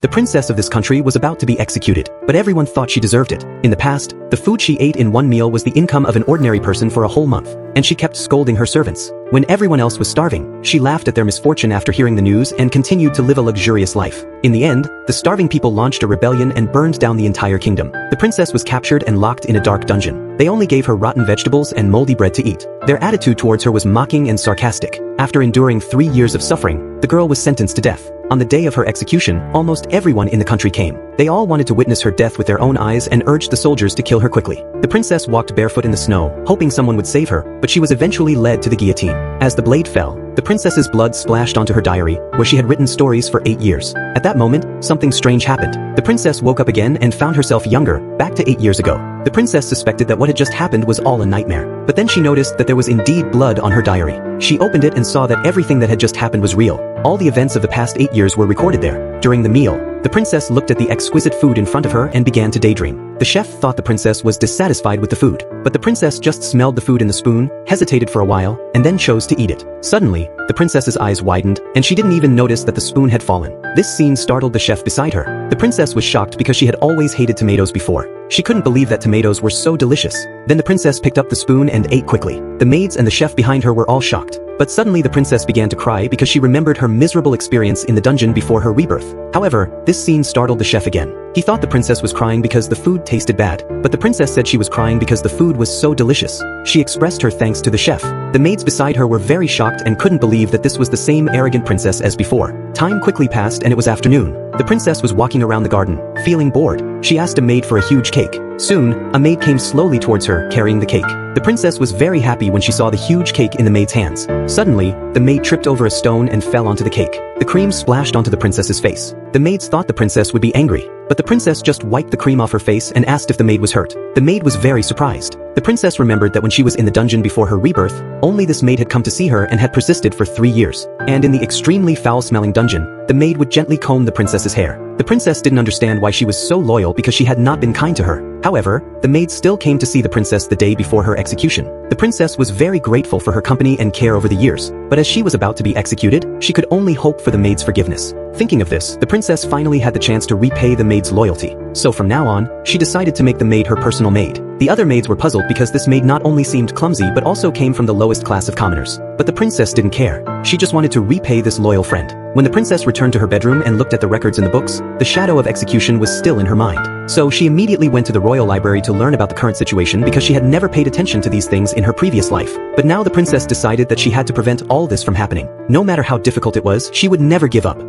The princess of this country was about to be executed, but everyone thought she deserved it. In the past, the food she ate in one meal was the income of an ordinary person for a whole month, and she kept scolding her servants. When everyone else was starving, she laughed at their misfortune after hearing the news and continued to live a luxurious life. In the end, the starving people launched a rebellion and burned down the entire kingdom. The princess was captured and locked in a dark dungeon. They only gave her rotten vegetables and moldy bread to eat. Their attitude towards her was mocking and sarcastic. After enduring 3 years of suffering, the girl was sentenced to death. On the day of her execution, almost everyone in the country came. They all wanted to witness her death with their own eyes and urged the soldiers to kill her quickly. The princess walked barefoot in the snow, hoping someone would save her, but she was eventually led to the guillotine. As the blade fell, the princess's blood splashed onto her diary, where she had written stories for 8 years. At that moment, something strange happened. The princess woke up again and found herself younger, back to 8 years ago. The princess suspected that what had just happened was all a nightmare. But then she noticed that there was indeed blood on her diary. She opened it and saw that everything that had just happened was real. All the events of the past 8 years were recorded there. During the meal, the princess looked at the exquisite food in front of her and began to daydream. The chef thought the princess was dissatisfied with the food, but the princess just smelled the food in the spoon, hesitated for a while, and then chose to eat it. Suddenly, the princess's eyes widened, and she didn't even notice that the spoon had fallen. This scene startled the chef beside her. The princess was shocked because she had always hated tomatoes before. She couldn't believe that tomatoes were so delicious. Then the princess picked up the spoon and ate quickly. The maids and the chef behind her were all shocked. But suddenly the princess began to cry because she remembered her miserable experience in the dungeon before her rebirth. However, this scene startled the chef again. He thought the princess was crying because the food tasted bad, but the princess said she was crying because the food was so delicious. She expressed her thanks to the chef. The maids beside her were very shocked and couldn't believe that this was the same arrogant princess as before. Time quickly passed and it was afternoon. The princess was walking around the garden, feeling bored. She asked a maid for a huge cake. Soon, a maid came slowly towards her, carrying the cake. The princess was very happy when she saw the huge cake in the maid's hands. Suddenly, the maid tripped over a stone and fell onto the cake. The cream splashed onto the princess's face. The maids thought the princess would be angry, but the princess just wiped the cream off her face and asked if the maid was hurt. The maid was very surprised. The princess remembered that when she was in the dungeon before her rebirth, only this maid had come to see her and had persisted for 3 years. And in the extremely foul-smelling dungeon, the maid would gently comb the princess's hair. The princess didn't understand why she was so loyal because she had not been kind to her. However, the maid still came to see the princess the day before her execution. The princess was very grateful for her company and care over the years, but as she was about to be executed, she could only hope for the maid's forgiveness. Thinking of this, the princess finally had the chance to repay the maid's loyalty. So from now on, she decided to make the maid her personal maid. The other maids were puzzled because this maid not only seemed clumsy but also came from the lowest class of commoners. But the princess didn't care. She just wanted to repay this loyal friend. When the princess returned to her bedroom and looked at the records in the books, the shadow of execution was still in her mind. So she immediately went to the royal library to learn about the current situation because she had never paid attention to these things in her previous life. But now the princess decided that she had to prevent all this from happening. No matter how difficult it was, she would never give up.